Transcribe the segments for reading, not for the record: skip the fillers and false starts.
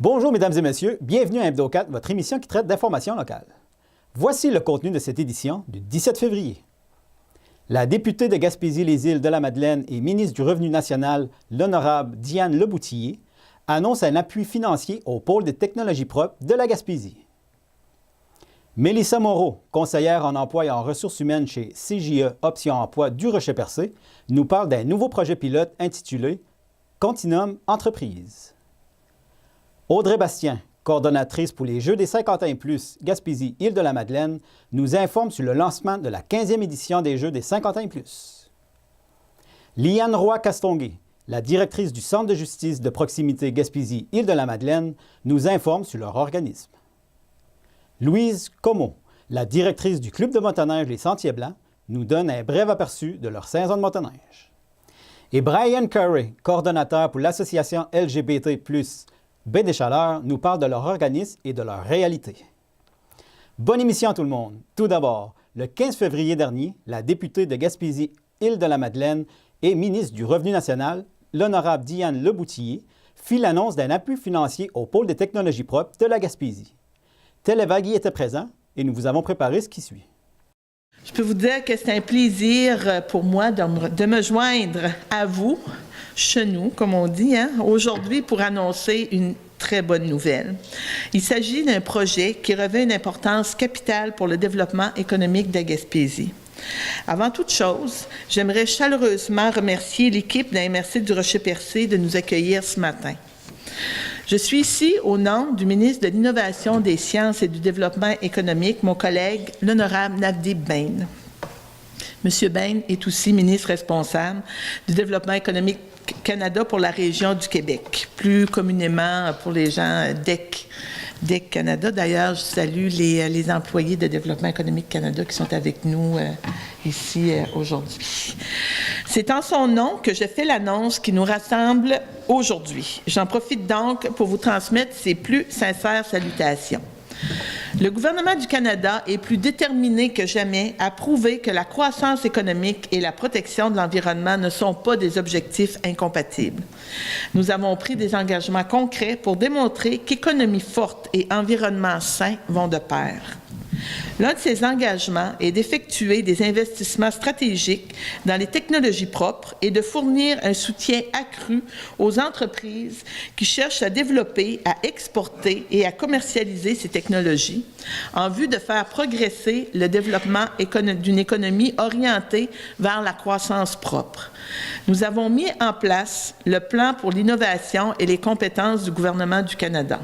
Bonjour mesdames et messieurs, bienvenue à Hebdo4, votre émission qui traite d'informations locales. Voici le contenu de cette édition du 17 février. La députée de Gaspésie-les-Îles-de-la-Madeleine et ministre du Revenu national, l'honorable Diane Leboutillier, annonce un appui financier au pôle des technologies propres de la Gaspésie. Mélissa Moreau, conseillère en emploi et en ressources humaines chez CJE Option Emploi du Rocher-Percé, nous parle d'un nouveau projet pilote intitulé « Continuum Entreprise ». Audrey Bastien, coordonnatrice pour les Jeux des 50 ans et plus Gaspésie-Îles-de-la-Madeleine, nous informe sur le lancement de la 15e édition des Jeux des 50 ans et plus. Liane Roy-Castonguay, la directrice du Centre de justice de proximité Gaspésie-Îles-de-la-Madeleine, nous informe sur leur organisme. Louise Comeau, la directrice du Club de motoneige Les Sentiers Blancs, nous donne un bref aperçu de leur saison de motoneige. Et Brian Curry, coordonnateur pour l'association LGBT+, Baie des Chaleurs, nous parle de leur organisme et de leur réalité. Bonne émission tout le monde! Tout d'abord, le 15 février dernier, la députée de Gaspésie-Îles-de-la-Madeleine et ministre du Revenu national, l'honorable Diane Leboutillier, fit l'annonce d'un appui financier au pôle des technologies propres de la Gaspésie. Télévagui était présent et nous vous avons préparé ce qui suit. Je peux vous dire que c'est un plaisir pour moi de me joindre à vous, chez nous, comme on dit, aujourd'hui pour annoncer une très bonne nouvelle. Il s'agit d'un projet qui revêt une importance capitale pour le développement économique de Gaspésie. Avant toute chose, j'aimerais chaleureusement remercier l'équipe de la MRC du Rocher-Percé de nous accueillir ce matin. Je suis ici au nom du ministre de l'Innovation, des Sciences et du Développement économique, mon collègue, l'honorable Navdeep Bain. Monsieur Bain est aussi ministre responsable du Développement économique Canada pour la région du Québec, plus communément pour les gens DEC Canada. D'ailleurs, je salue les employés de Développement économique Canada qui sont avec nous ici aujourd'hui. C'est en son nom que je fais l'annonce qui nous rassemble aujourd'hui. J'en profite donc pour vous transmettre ses plus sincères salutations. Le gouvernement du Canada est plus déterminé que jamais à prouver que la croissance économique et la protection de l'environnement ne sont pas des objectifs incompatibles. Nous avons pris des engagements concrets pour démontrer qu'économie forte et environnement sain vont de pair. L'un de ces engagements est d'effectuer des investissements stratégiques dans les technologies propres et de fournir un soutien accru aux entreprises qui cherchent à développer, à exporter et à commercialiser ces technologies en vue de faire progresser le développement d'une économie orientée vers la croissance propre. Nous avons mis en place le plan pour l'innovation et les compétences du gouvernement du Canada.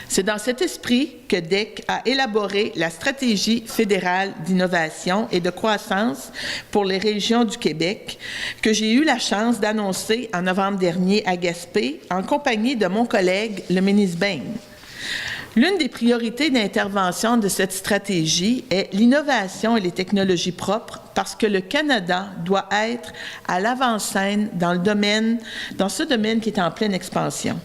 C'est dans cet esprit que DEC a élaboré la stratégie fédérale d'innovation et de croissance pour les régions du Québec que j'ai eu la chance d'annoncer en novembre dernier à Gaspé en compagnie de mon collègue, le ministre Bain. L'une des priorités d'intervention de cette stratégie est l'innovation et les technologies propres parce que le Canada doit être à l'avant-scène dans ce domaine qui est en pleine expansion.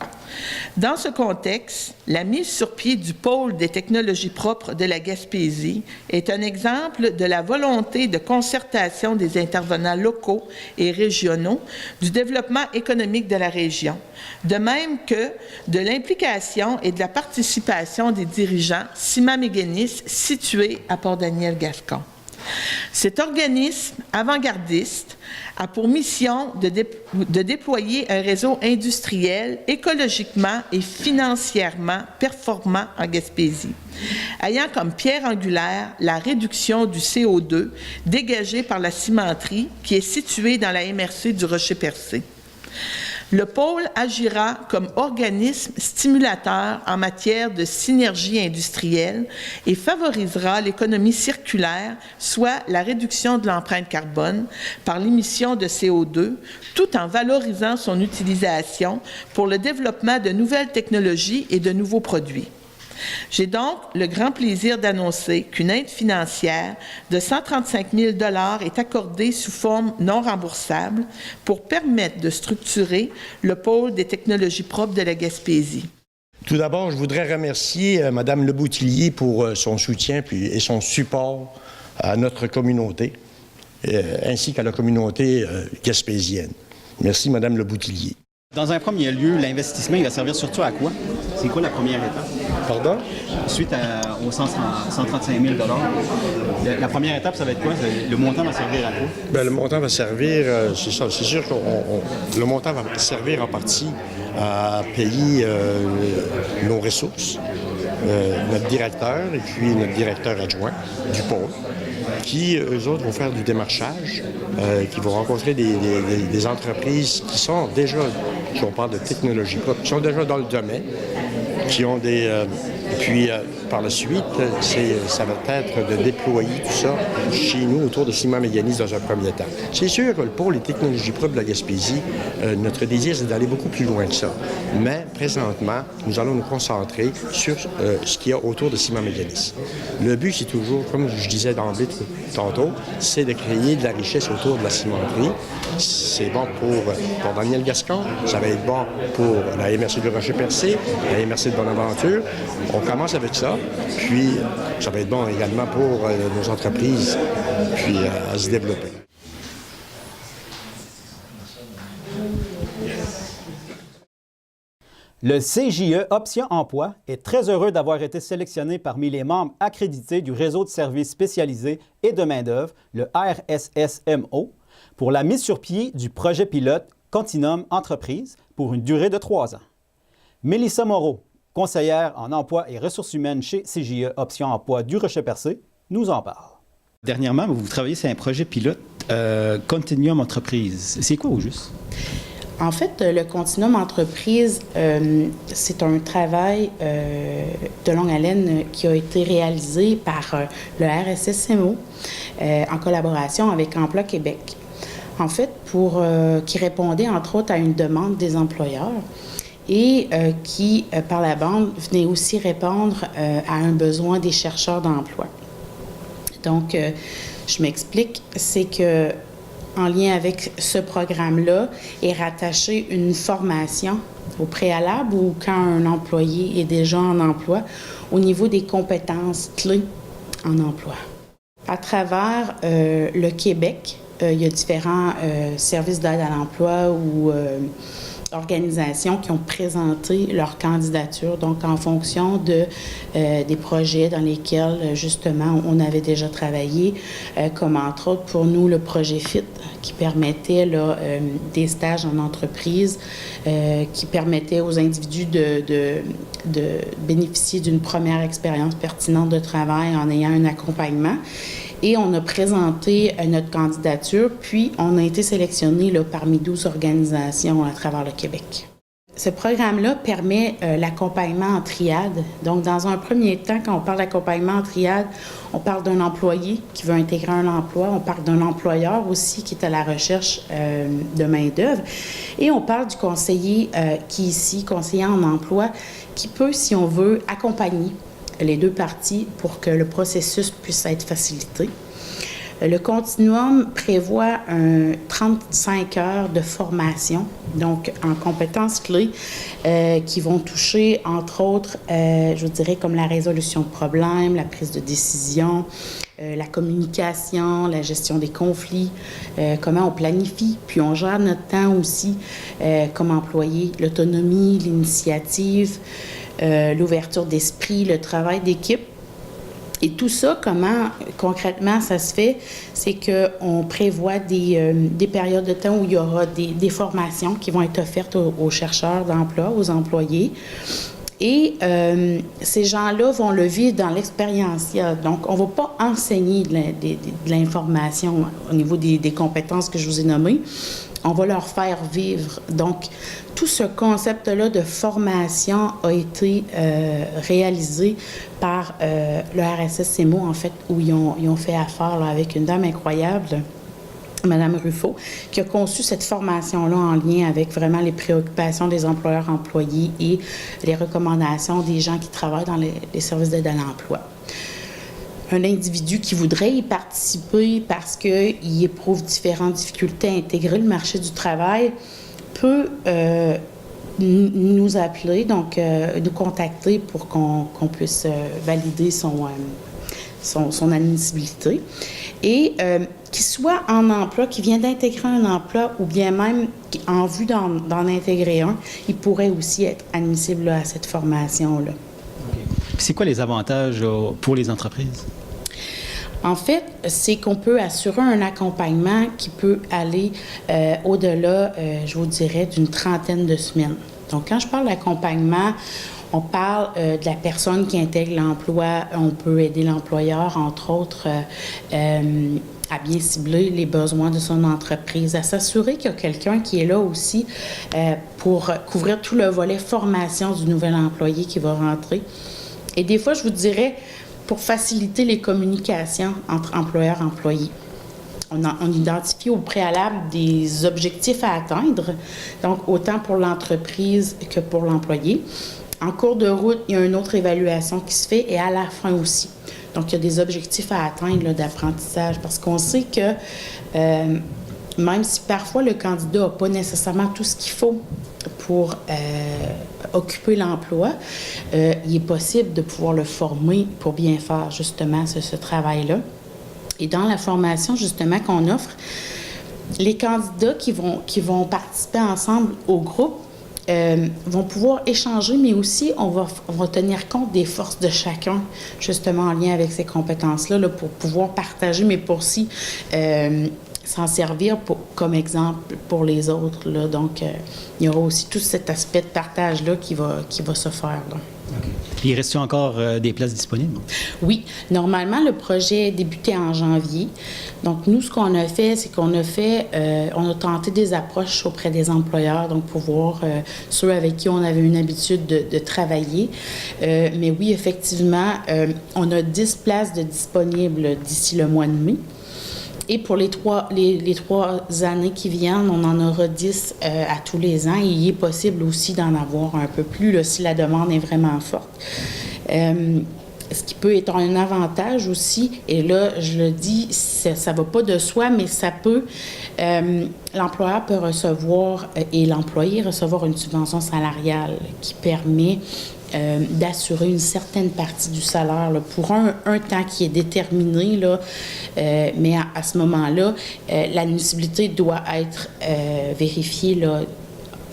Dans ce contexte, la mise sur pied du pôle des technologies propres de la Gaspésie est un exemple de la volonté de concertation des intervenants locaux et régionaux du développement économique de la région, de même que de l'implication et de la participation des dirigeants simaméguénistes situés à Port-Daniel-Gascon. Cet organisme avant-gardiste a pour mission de déployer un réseau industriel écologiquement et financièrement performant en Gaspésie, ayant comme pierre angulaire la réduction du CO2 dégagé par la cimenterie qui est située dans la MRC du Rocher-Percé. Le pôle agira comme organisme stimulateur en matière de synergie industrielle et favorisera l'économie circulaire, soit la réduction de l'empreinte carbone par l'émission de CO2, tout en valorisant son utilisation pour le développement de nouvelles technologies et de nouveaux produits. J'ai donc le grand plaisir d'annoncer qu'une aide financière de 135 000 $ est accordée sous forme non remboursable pour permettre de structurer le pôle des technologies propres de la Gaspésie. Tout d'abord, je voudrais remercier Mme Leboutillier pour son soutien et son support à notre communauté, ainsi qu'à la communauté gaspésienne. Merci, Mme Leboutillier. Dans un premier lieu, l'investissement, il va servir surtout à quoi? C'est quoi la première étape? Pardon? Suite aux 135 000 la première étape, ça va être quoi? Le montant va servir à quoi? Bien, le montant va servir, c'est ça, c'est sûr que le montant va servir en partie à payer nos ressources, notre directeur et puis notre directeur adjoint du pôle, qui, eux autres, vont faire du démarchage, qui vont rencontrer des entreprises qui sont déjà, si on parle de technologie propre, qui sont déjà dans le domaine, qui ont des... puis, par la suite, ça va être de déployer tout ça chez nous autour de Ciment Mécanisme dans un premier temps. C'est sûr que pour les technologies propres de la Gaspésie, notre désir, c'est d'aller beaucoup plus loin que ça. Mais présentement, nous allons nous concentrer sur ce qu'il y a autour de Ciment Mécanisme. Le but, c'est toujours, comme je disais d'emblée tantôt, c'est de créer de la richesse autour de la cimenterie. C'est bon pour Daniel Gascon, ça va être bon pour la MRC du Rocher-Percé, la MRC de Bonaventure. On commence avec ça, puis ça va être bon également pour nos entreprises, puis à se développer. Le CJE Option Emploi est très heureux d'avoir été sélectionné parmi les membres accrédités du réseau de services spécialisés et de main-d'œuvre, le RSSMO, pour la mise sur pied du projet pilote Continuum Entreprise pour une durée de 3 ans. Mélissa Moreau, conseillère en emploi et ressources humaines chez CJE Option Emploi du Rocher-Percé, nous en parle. Dernièrement, vous travaillez sur un projet pilote Continuum Entreprise. C'est quoi au juste? En fait, le Continuum Entreprise, c'est un travail de longue haleine qui a été réalisé par le RSSMO en collaboration avec Emploi Québec. En fait, qui répondait entre autres à une demande des employeurs et qui, par la bande, venait aussi répondre à un besoin des chercheurs d'emploi. Donc, je m'explique, c'est que en lien avec ce programme-là, est rattachée une formation au préalable ou quand un employé est déjà en emploi au niveau des compétences clés en emploi. À travers le Québec, il y a différents services d'aide à l'emploi ou organisations qui ont présenté leur candidature, donc en fonction des projets dans lesquels, justement, on avait déjà travaillé, comme entre autres pour nous le projet FIT, qui permettait là, des stages en entreprise, qui permettait aux individus de bénéficier d'une première expérience pertinente de travail en ayant un accompagnement. Et on a présenté notre candidature, puis on a été sélectionné là, parmi 12 organisations à travers le Québec. Ce programme-là permet l'accompagnement en triade. Donc, dans un premier temps, quand on parle d'accompagnement en triade, on parle d'un employé qui veut intégrer un emploi, on parle d'un employeur aussi qui est à la recherche de main-d'œuvre, et on parle du conseiller qui est ici, conseiller en emploi, qui peut, si on veut, accompagner les deux parties pour que le processus puisse être facilité. Le continuum prévoit 35 heures de formation, donc en compétences clés, qui vont toucher, entre autres, je dirais, comme la résolution de problèmes, la prise de décision, la communication, la gestion des conflits, comment on planifie, puis on gère notre temps aussi comme employé, l'autonomie, l'initiative, l'ouverture d'esprit, le travail d'équipe. Et tout ça, comment concrètement ça se fait, c'est qu'on prévoit des périodes de temps où il y aura des formations qui vont être offertes aux chercheurs d'emploi, aux employés. Et ces gens-là vont le vivre dans l'expérientiel. Donc, on ne va pas enseigner de l'information au niveau des compétences que je vous ai nommées. On va leur faire vivre. Donc, tout ce concept-là de formation a été réalisé par le RSSMO, en fait, où ils ont fait affaire là, avec une dame incroyable, Mme Ruffo, qui a conçu cette formation-là en lien avec vraiment les préoccupations des employeurs employés et les recommandations des gens qui travaillent dans les services d'aide à l'emploi. Un individu qui voudrait y participer parce qu'il éprouve différentes difficultés à intégrer le marché du travail peut nous appeler, donc nous contacter pour qu'on puisse valider son admissibilité. Et qui soit en emploi, qui vient d'intégrer un emploi ou bien même en vue d'en intégrer un, il pourrait aussi être admissible là, à cette formation-là. C'est quoi les avantages pour les entreprises? En fait, c'est qu'on peut assurer un accompagnement qui peut aller au-delà, je vous dirais, d'une trentaine de semaines. Donc, quand je parle d'accompagnement, on parle de la personne qui intègre l'emploi. On peut aider l'employeur, entre autres, à bien cibler les besoins de son entreprise, à s'assurer qu'il y a quelqu'un qui est là aussi pour couvrir tout le volet formation du nouvel employé qui va rentrer. Et des fois, je vous dirais, pour faciliter les communications entre employeurs et employés. On identifie au préalable des objectifs à atteindre, donc autant pour l'entreprise que pour l'employé. En cours de route, il y a une autre évaluation qui se fait et à la fin aussi. Donc, il y a des objectifs à atteindre là, d'apprentissage parce qu'on sait que même si parfois le candidat n'a pas nécessairement tout ce qu'il faut pour occuper l'emploi, il est possible de pouvoir le former pour bien faire justement ce travail-là. Et dans la formation justement qu'on offre, les candidats qui vont participer ensemble au groupe vont pouvoir échanger, mais aussi on va tenir compte des forces de chacun, justement en lien avec ces compétences-là, là, pour pouvoir partager, mais pour aussi s'en servir comme exemple pour les autres. Là. Donc, il y aura aussi tout cet aspect de partage-là qui va se faire. Là. Okay. Puis, il reste encore des places disponibles? Oui. Normalement, le projet a débuté en janvier. Donc, nous, ce qu'on a fait, c'est qu'on a tenté des approches auprès des employeurs, donc pour voir ceux avec qui on avait une habitude de travailler. Mais oui, effectivement, on a 10 places de disponibles d'ici le mois de mai. Et pour les trois années qui viennent, on en aura 10 à tous les ans. Et il est possible aussi d'en avoir un peu plus là, si la demande est vraiment forte. Ce qui peut être un avantage aussi, et là, je le dis, ça ne va pas de soi, mais ça peut... l'employeur peut recevoir, et l'employé recevoir une subvention salariale qui permet d'assurer une certaine partie du salaire là, pour un temps qui est déterminé, là, mais à ce moment-là, l'admissibilité doit être vérifiée là,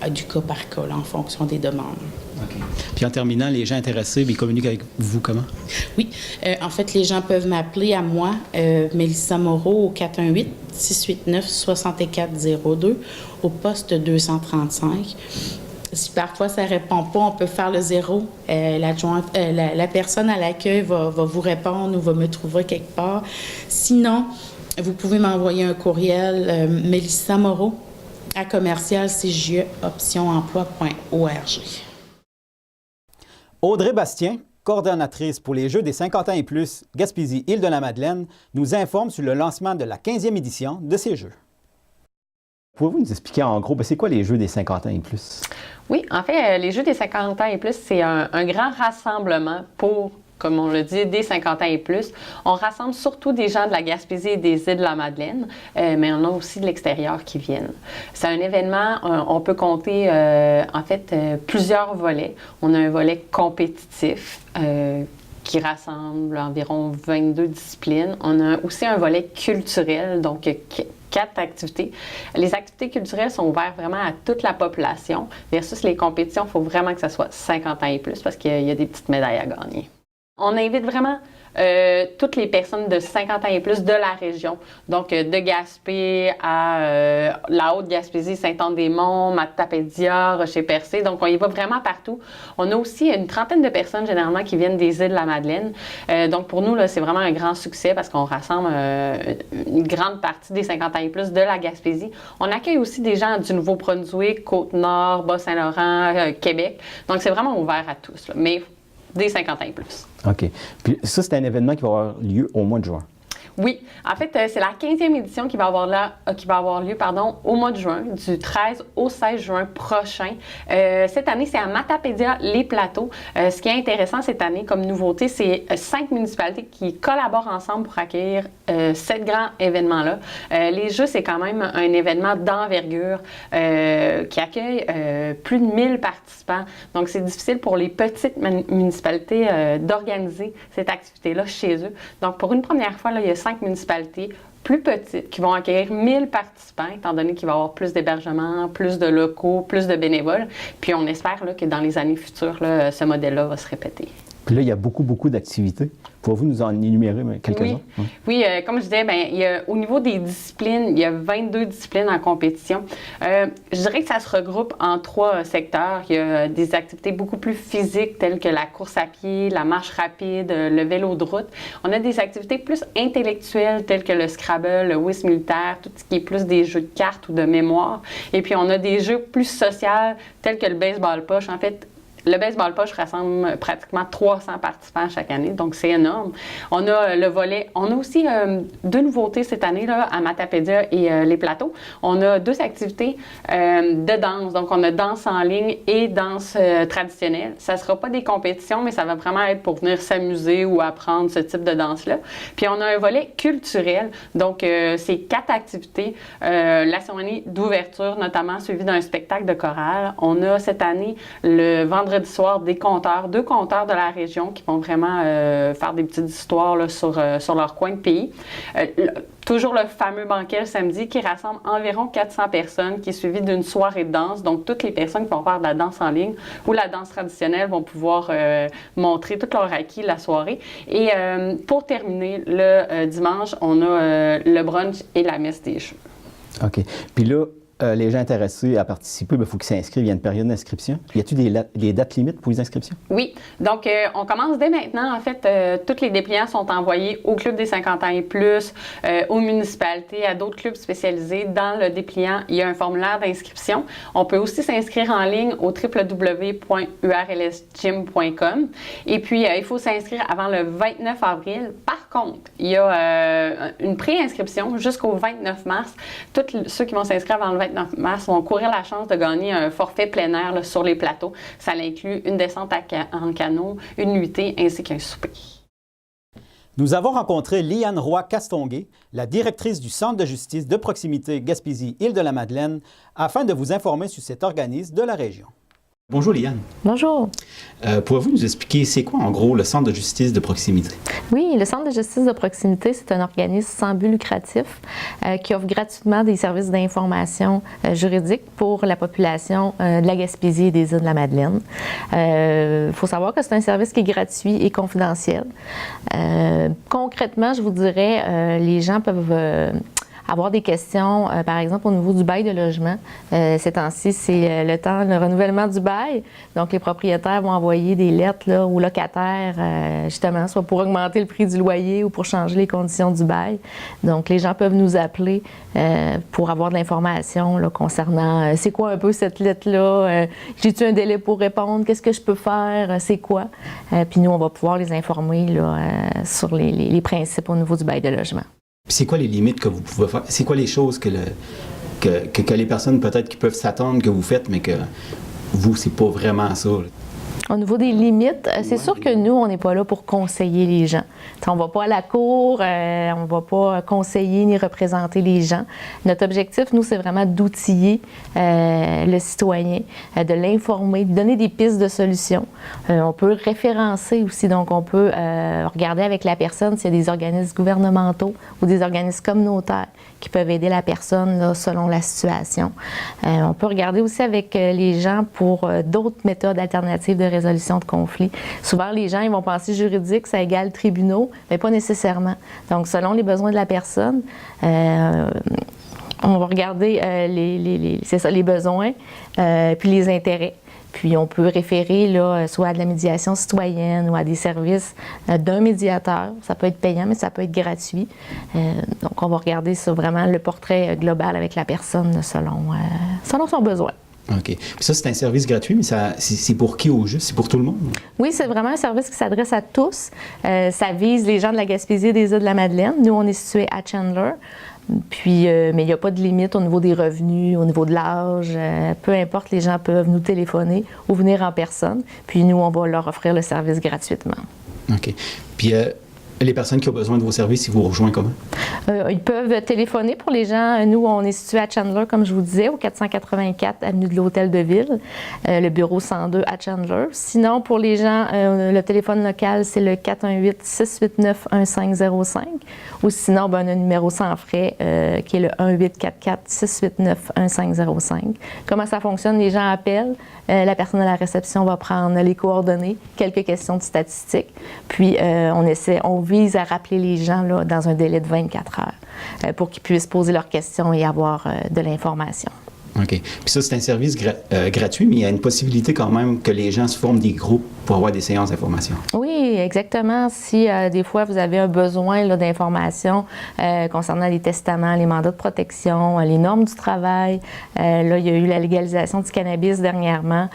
du cas par cas, là, en fonction des demandes. Okay. Puis en terminant, les gens intéressés, ils communiquent avec vous comment? Oui. En fait, les gens peuvent m'appeler à moi, Mélissa Moreau, au 418-689-6402, au poste 235. Si parfois ça ne répond pas, on peut faire le 0. La personne à l'accueil va vous répondre ou va me trouver quelque part. Sinon, vous pouvez m'envoyer un courriel, Mélissa Moreau, à commercial-cge-optionemploi.org. Audrey Bastien, coordonnatrice pour les Jeux des 50 ans et plus Gaspésie-Île-de-la-Madeleine, nous informe sur le lancement de la 15e édition de ces Jeux. Pouvez-vous nous expliquer en gros, c'est quoi les Jeux des 50 ans et plus? Oui, en fait, les Jeux des 50 ans et plus, c'est un grand rassemblement pour, comme on le dit, des 50 ans et plus. On rassemble surtout des gens de la Gaspésie et des Îles-de-la-Madeleine, mais on a aussi de l'extérieur qui viennent. C'est un événement, on peut compter plusieurs volets. On a un volet compétitif qui rassemble environ 22 disciplines. On a aussi un volet culturel, donc 4 activités. Les activités culturelles sont ouvertes vraiment à toute la population, versus les compétitions, il faut vraiment que ça soit 50 ans et plus parce qu'il y a des petites médailles à gagner. On invite vraiment toutes les personnes de 50 ans et plus de la région, donc de Gaspé à la Haute-Gaspésie, Saint-Anne-des-Monts, Matapédia, Rocher-Percé, donc on y va vraiment partout. On a aussi une trentaine de personnes généralement qui viennent des Îles-de-la-Madeleine, donc pour nous, là, c'est vraiment un grand succès parce qu'on rassemble une grande partie des 50 ans et plus de la Gaspésie. On accueille aussi des gens du Nouveau-Brunswick, Côte-Nord, Bas-Saint-Laurent, Québec, donc c'est vraiment ouvert à tous, là, mais des 50 ans et plus. OK. Puis ça, c'est un événement qui va avoir lieu au mois de juin. Oui. En fait, c'est la 15e édition qui va avoir lieu au mois de juin, du 13 au 16 juin prochain. Cette année, c'est à Matapédia, les Plateaux. Ce qui est intéressant cette année comme nouveauté, c'est 5 municipalités qui collaborent ensemble pour accueillir ce grand événement-là. Les Jeux, c'est quand même un événement d'envergure qui accueille plus de 1000 participants. Donc, c'est difficile pour les petites municipalités d'organiser cette activité-là chez eux. Donc, pour une première fois, là, il y a 5 municipalités plus petites, qui vont accueillir 1000 participants, étant donné qu'il va y avoir plus d'hébergements, plus de locaux, plus de bénévoles. Puis on espère là, que dans les années futures, là, ce modèle-là va se répéter. Puis là, il y a beaucoup d'activités. Pouvez-vous nous en énumérer quelques-uns? Oui, comme je disais, au niveau des disciplines, il y a 22 disciplines en compétition. Je dirais que ça se regroupe en 3 secteurs. Il y a des activités beaucoup plus physiques telles que la course à pied, la marche rapide, le vélo de route. On a des activités plus intellectuelles telles que le Scrabble, le whist militaire, tout ce qui est plus des jeux de cartes ou de mémoire. Et puis, on a des jeux plus sociaux tels que le baseball poche. En fait, le baseball poche rassemble pratiquement 300 participants chaque année, donc c'est énorme. On a le volet. On a aussi 2 nouveautés cette année là, à Matapédia et les plateaux. On a 2 activités de danse. Donc, on a danse en ligne et danse traditionnelle. Ça ne sera pas des compétitions, mais ça va vraiment être pour venir s'amuser ou apprendre ce type de danse-là. Puis, on a un volet culturel. Donc, c'est 4 activités. La cérémonie d'ouverture, notamment suivie d'un spectacle de chorale. On a cette année le vendredi soir des conteurs, 2 conteurs de la région qui vont vraiment faire des petites histoires là, sur leur coin de pays. Toujours le fameux banquet le samedi qui rassemble environ 400 personnes, qui est suivi d'une soirée de danse. Donc, toutes les personnes qui vont faire de la danse en ligne ou la danse traditionnelle vont pouvoir montrer tout leur acquis la soirée. Et pour terminer, le dimanche, on a le brunch et la messe des jeux. OK. Puis là, les gens intéressés à participer, il faut qu'ils s'inscrivent. Il y a une période d'inscription. Y a-t-il des dates limites pour les inscriptions? Oui. Donc, on commence dès maintenant. En fait, tous les dépliants sont envoyés au Club des 50 ans et plus, aux municipalités, à d'autres clubs spécialisés. Dans le dépliant, il y a un formulaire d'inscription. On peut aussi s'inscrire en ligne au www.urlsgym.com. Et puis, il faut s'inscrire avant le 29 avril. Par contre, il y a une préinscription jusqu'au 29 mars. Tous ceux qui vont s'inscrire avant le 29 mars vont courir la chance de gagner un forfait plein air là, sur les plateaux. Ça inclut une descente en canot, une nuitée ainsi qu'un souper. Nous avons rencontré Liane Roy-Castonguay, la directrice du Centre de justice de proximité Gaspésie-Île-de-la-Madeleine, afin de vous informer sur cet organisme de la région. Bonjour Liane. Bonjour. Pouvez-vous nous expliquer c'est quoi en gros le Centre de justice de proximité? Oui, le Centre de justice de proximité, c'est un organisme sans but lucratif qui offre gratuitement des services d'information juridique pour la population de la Gaspésie et des Îles-de-la-Madeleine. Il faut savoir que c'est un service qui est gratuit et confidentiel. Concrètement, je vous dirais, les gens peuvent avoir des questions, par exemple, au niveau du bail de logement. Ces temps-ci, c'est le renouvellement du bail. Donc, les propriétaires vont envoyer des lettres là, aux locataires, justement, soit pour augmenter le prix du loyer ou pour changer les conditions du bail. Donc, les gens peuvent nous appeler pour avoir de l'information là, concernant c'est quoi un peu cette lettre-là, j'ai-tu un délai pour répondre, qu'est-ce que je peux faire, c'est quoi. Puis nous, on va pouvoir les informer là, sur les principes au niveau du bail de logement. C'est quoi les limites que vous pouvez faire? C'est quoi les choses que les personnes peut-être qui peuvent s'attendre que vous faites, mais que vous, c'est pas vraiment ça? Là. Au niveau des limites, c'est sûr que nous, on n'est pas là pour conseiller les gens. T'sais, on ne va pas à la cour, on ne va pas conseiller ni représenter les gens. Notre objectif, nous, c'est vraiment d'outiller le citoyen, de l'informer, de donner des pistes de solutions. On peut référencer aussi, donc on peut regarder avec la personne s'il y a des organismes gouvernementaux ou des organismes communautaires qui peuvent aider la personne là, selon la situation. On peut regarder aussi avec les gens pour d'autres méthodes alternatives de résolution de conflits. Souvent, les gens ils vont penser juridique, ça égale tribunaux, mais pas nécessairement. Donc, selon les besoins de la personne, on va regarder les besoins puis les intérêts. Puis on peut référer là, soit à de la médiation citoyenne ou à des services d'un médiateur. Ça peut être payant, mais ça peut être gratuit. Donc on va regarder ça, vraiment le portrait global avec la personne selon son besoin. OK. Puis ça, c'est un service gratuit, mais c'est pour qui au juste? C'est pour tout le monde? Oui, c'est vraiment un service qui s'adresse à tous. Ça vise les gens de la Gaspésie et des Îles-de-la-Madeleine. Nous, on est situé à Chandler. Puis, mais il n'y a pas de limite au niveau des revenus, au niveau de l'âge. Peu importe, les gens peuvent nous téléphoner ou venir en personne. Puis nous, on va leur offrir le service gratuitement. OK. Puis, les personnes qui ont besoin de vos services, ils vous rejoignent comment? Ils peuvent téléphoner pour les gens. Nous, on est situé à Chandler, comme je vous disais, au 484 avenue de l'Hôtel de Ville, le bureau 102 à Chandler. Sinon, pour les gens, le téléphone local, c'est le 418-689-1505. Ou sinon, ben, on a un numéro sans frais qui est le 1-844-689-1505. Comment ça fonctionne? Les gens appellent, la personne à la réception va prendre les coordonnées, quelques questions de statistiques, puis on vise à rappeler les gens là, dans un délai de 24 heures pour qu'ils puissent poser leurs questions et avoir de l'information. OK. Puis ça, c'est un service gratuit, mais il y a une possibilité quand même que les gens se forment des groupes pour avoir des séances d'information. Oui, exactement. Si des fois vous avez un besoin là, d'informations concernant les testaments, les mandats de protection, les normes du travail, là, il y a eu la légalisation du cannabis dernièrement.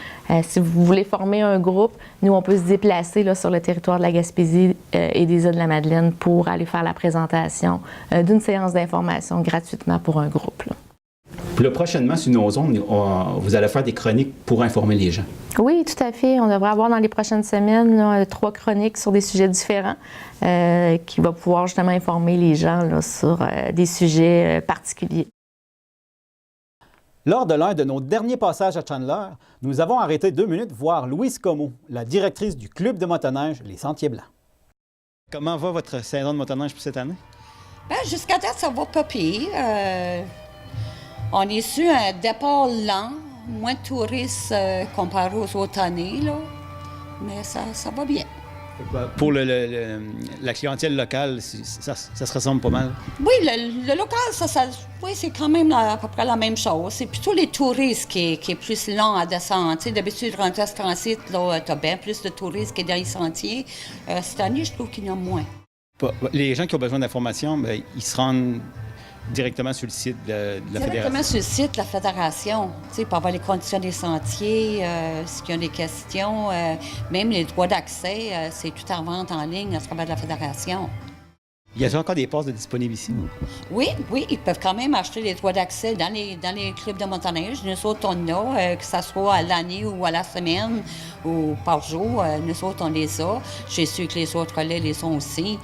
Si vous voulez former un groupe, nous, on peut se déplacer là, sur le territoire de la Gaspésie et des Îles-de-la-Madeleine pour aller faire la présentation d'une séance d'information gratuitement pour un groupe. Là. Puis là, prochainement, sur nos ondes, vous allez faire des chroniques pour informer les gens. Oui, tout à fait. On devrait avoir dans les prochaines semaines là, 3 chroniques sur des sujets différents qui vont pouvoir justement informer les gens là, sur des sujets particuliers. Lors de l'un de nos derniers passages à Chandler, nous avons arrêté 2 minutes voir Louise Comeau, la directrice du club de motoneige Les Sentiers Blancs. Comment va votre saison de motoneige pour cette année? Bien, jusqu'à date, ça va pas pire. On est sur un départ lent, moins de touristes comparé aux autres années, là. Mais ça va bien. Pour la clientèle locale, ça se ressemble pas mal? Oui, le local, oui, c'est quand même à peu près la même chose. C'est plutôt les touristes qui est plus lent à descendre. Tu sais, d'habitude, rentrer à ce transit, là, t'as bien plus de touristes que dans les sentiers. Cette année, je trouve qu'il y en a moins. Les gens qui ont besoin d'informations, bien, ils se rendent directement sur le site de la Fédération? Directement sur le site de la Fédération, tu sais, pour avoir les conditions des sentiers, s'il y a des questions, même les droits d'accès, c'est tout en vente en ligne à travers de la Fédération. Y a-t-il encore des passes de disponibles ici? Oui, ils peuvent quand même acheter les droits d'accès dans les clubs de motoneige. Nous autres, on en a, que ce soit à l'année ou à la semaine ou par jour. Nous autres, on les a. J'ai su que les autres relais les ont aussi.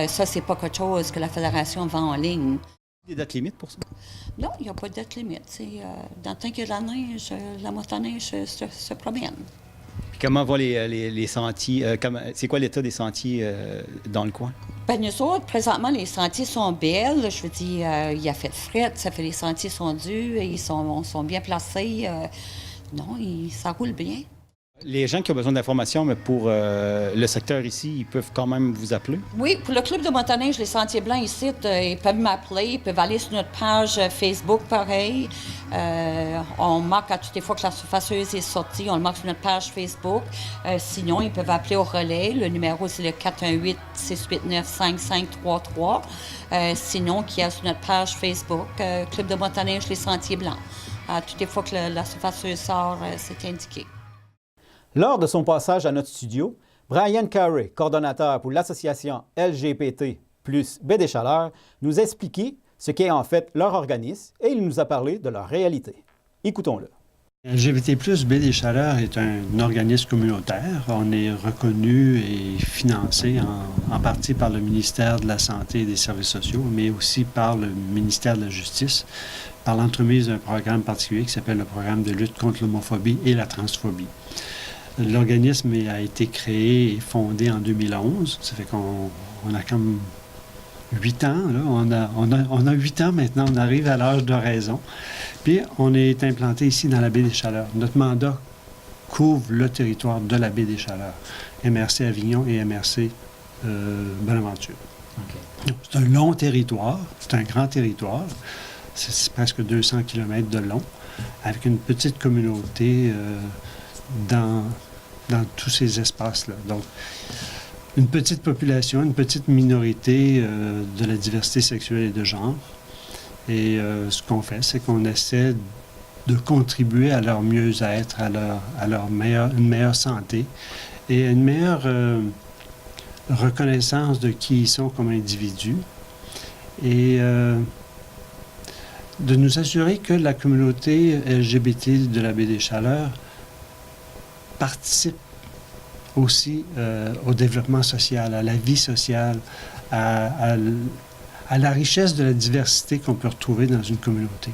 Ça, c'est pas quelque chose que la Fédération vend en ligne. Des dates limites pour ça? Non, il n'y a pas de date limite. Dans le temps qu'il y a de la neige, la motoneige se promène. Puis comment vont les sentiers? C'est quoi l'état des sentiers dans le coin? Bien, nous autres, présentement, les sentiers sont belles. Je veux dire, il a fait fret, ça fait les sentiers sont durs, ils sont bien placés. Non, ça roule bien. Les gens qui ont besoin d'informations, mais pour le secteur ici, ils peuvent quand même vous appeler? Oui, pour le club de motoneige, les Sentiers Blancs ici, ils peuvent m'appeler, ils peuvent aller sur notre page Facebook, pareil. On marque à toutes les fois que la surfaceuse est sortie, on le marque sur notre page Facebook. Sinon, ils peuvent appeler au relais. Le numéro, c'est le 418-689-5533. Sinon, qui est sur notre page Facebook, Club de motoneige, les Sentiers Blancs. À toutes les fois que la surfaceuse sort, c'est indiqué. Lors de son passage à notre studio, Brian Carey, coordonnateur pour l'association LGBT plus Baie des Chaleurs, nous a expliqué ce qu'est en fait leur organisme et il nous a parlé de leur réalité. Écoutons-le. LGBT plus Baie des Chaleurs est un organisme communautaire. On est reconnu et financé en partie par le ministère de la Santé et des Services sociaux, mais aussi par le ministère de la Justice, par l'entremise d'un programme particulier qui s'appelle le programme de lutte contre l'homophobie et la transphobie. L'organisme a été créé et fondé en 2011. Ça fait qu'on a comme 8 ans. Là. On a 8 ans maintenant. On arrive à l'âge de raison. Puis, on est implanté ici dans la Baie des Chaleurs. Notre mandat couvre le territoire de la Baie des Chaleurs. MRC Avignon et MRC Bonaventure. Okay. C'est un long territoire. C'est un grand territoire. C'est presque 200 km de long, avec une petite communauté dans tous ces espaces-là. Donc, une petite population, une petite minorité de la diversité sexuelle et de genre. Et ce qu'on fait, c'est qu'on essaie de contribuer à leur mieux-être, à leur une meilleure santé et à une meilleure reconnaissance de qui ils sont comme individus. Et de nous assurer que la communauté LGBT de la Baie des Chaleurs participe aussi au développement social, à la vie sociale, à la richesse de la diversité qu'on peut retrouver dans une communauté.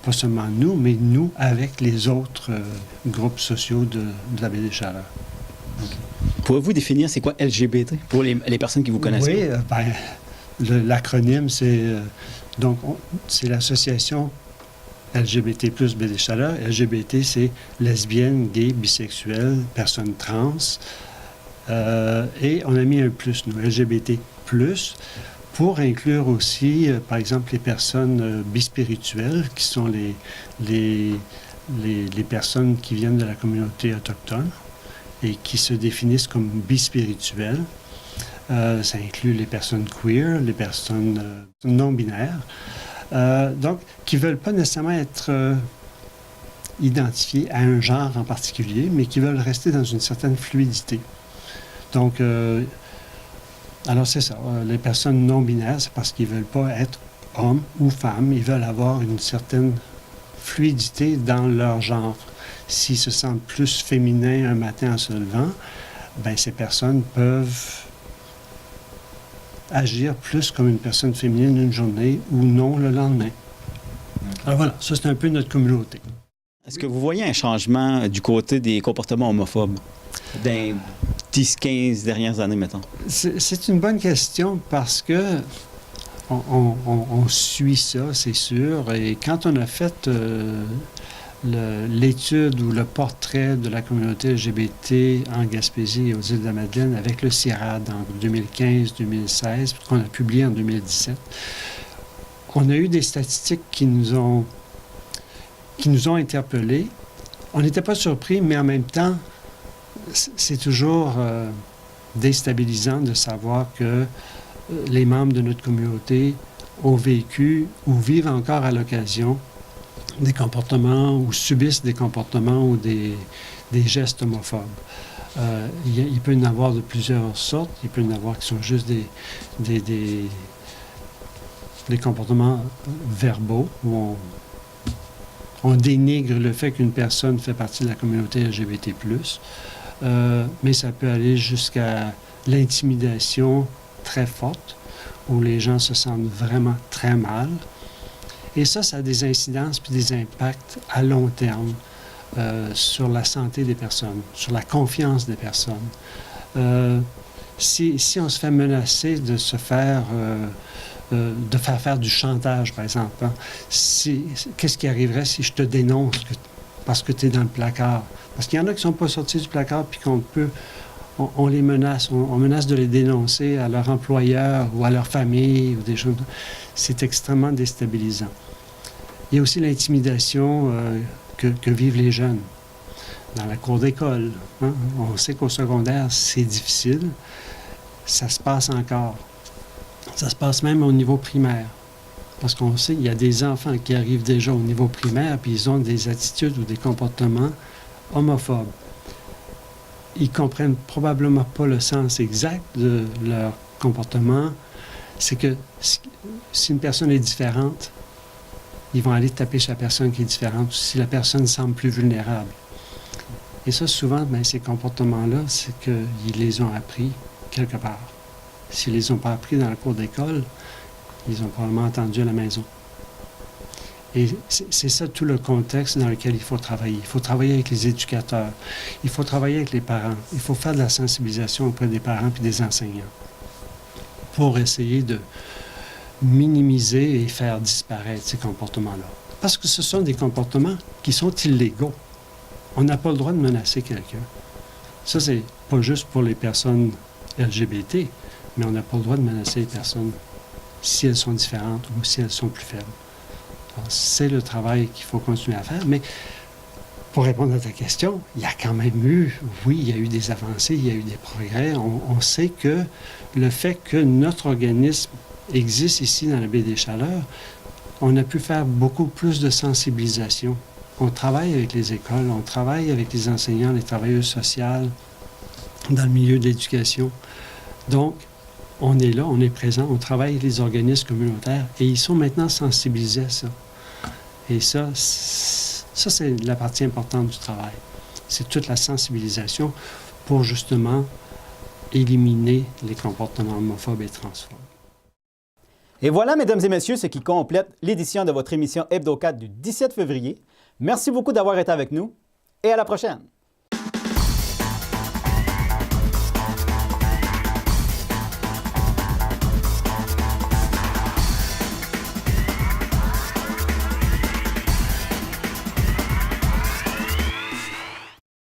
Pas seulement nous, mais nous avec les autres groupes sociaux de la Baie des Chaleurs. Okay. Pouvez-vous définir c'est quoi LGBT pour les personnes qui vous connaissent? Oui, l'acronyme, c'est l'association LGBT+, BD Chaleur. LGBT, c'est lesbiennes, gays, bisexuels, personnes trans. Et on a mis un plus, nous, LGBT+, pour inclure aussi, par exemple, les personnes bispirituelles, qui sont les personnes qui viennent de la communauté autochtone et qui se définissent comme bispirituelles. Ça inclut les personnes queer, les personnes non-binaires. Donc, qui ne veulent pas nécessairement être identifiés à un genre en particulier, mais qui veulent rester dans une certaine fluidité. Donc, alors c'est ça. Les personnes non-binaires, c'est parce qu'ils ne veulent pas être hommes ou femmes. Ils veulent avoir une certaine fluidité dans leur genre. S'ils se sentent plus féminins un matin en se levant, bien, ces personnes peuvent agir plus comme une personne féminine une journée ou non le lendemain. Alors voilà, ça c'est un peu notre communauté. Est-ce que vous voyez un changement du côté des comportements homophobes dans 10-15 dernières années, mettons? C'est une bonne question parce que on suit ça, c'est sûr. Et quand on a fait l'étude ou le portrait de la communauté LGBT en Gaspésie et aux Îles-de-la-Madeleine avec le CIRAD en 2015-2016, qu'on a publié en 2017, on a eu des statistiques qui nous ont interpellés. On n'était pas surpris, mais en même temps, c'est toujours déstabilisant de savoir que les membres de notre communauté ont vécu ou vivent encore à l'occasion des comportements ou subissent des comportements ou des gestes homophobes. Il peut y en avoir de plusieurs sortes. Il peut y en avoir qui sont juste des comportements verbaux où on dénigre le fait qu'une personne fait partie de la communauté LGBT+. Mais ça peut aller jusqu'à l'intimidation très forte, où les gens se sentent vraiment très mal. Et ça a des incidences puis des impacts à long terme sur la santé des personnes, sur la confiance des personnes. Si on se fait menacer de se faire... de faire du chantage, par exemple. Hein. Qu'est-ce qui arriverait si je te dénonce parce que tu es dans le placard? Parce qu'il y en a qui ne sont pas sortis du placard puis on les menace. On menace de les dénoncer à leur employeur ou à leur famille ou des choses. C'est extrêmement déstabilisant. Il y a aussi l'intimidation que vivent les jeunes dans la cour d'école. Hein. On sait qu'au secondaire, c'est difficile. Ça se passe encore. Ça se passe même au niveau primaire. Parce qu'on sait qu'il y a des enfants qui arrivent déjà au niveau primaire puis ils ont des attitudes ou des comportements homophobes. Ils ne comprennent probablement pas le sens exact de leur comportement. C'est que si une personne est différente, ils vont aller taper sur la personne qui est différente si la personne semble plus vulnérable. Et ça, souvent, ces comportements-là, c'est qu'ils les ont appris quelque part. S'ils ne les ont pas appris dans la cour d'école, ils ont probablement entendu à la maison. Et c'est ça tout le contexte dans lequel il faut travailler. Il faut travailler avec les éducateurs. Il faut travailler avec les parents. Il faut faire de la sensibilisation auprès des parents et des enseignants pour essayer de minimiser et faire disparaître ces comportements-là. Parce que ce sont des comportements qui sont illégaux. On n'a pas le droit de menacer quelqu'un. Ça, c'est pas juste pour les personnes LGBT, mais on n'a pas le droit de menacer les personnes si elles sont différentes ou si elles sont plus faibles. C'est le travail qu'il faut continuer à faire, mais pour répondre à ta question, il y a quand même eu, oui, il y a eu des avancées, il y a eu des progrès. On sait que le fait que notre organisme existe ici dans la baie des Chaleurs, on a pu faire beaucoup plus de sensibilisation. On travaille avec les écoles, on travaille avec les enseignants, les travailleuses sociales, dans le milieu de l'éducation. Donc, on est là, on est présent, on travaille avec les organismes communautaires et ils sont maintenant sensibilisés à ça. Et ça c'est la partie importante du travail. C'est toute la sensibilisation pour justement éliminer les comportements homophobes et transphobes. Et voilà, mesdames et messieurs, ce qui complète l'édition de votre émission Hebdo 4 du 17 février. Merci beaucoup d'avoir été avec nous et à la prochaine!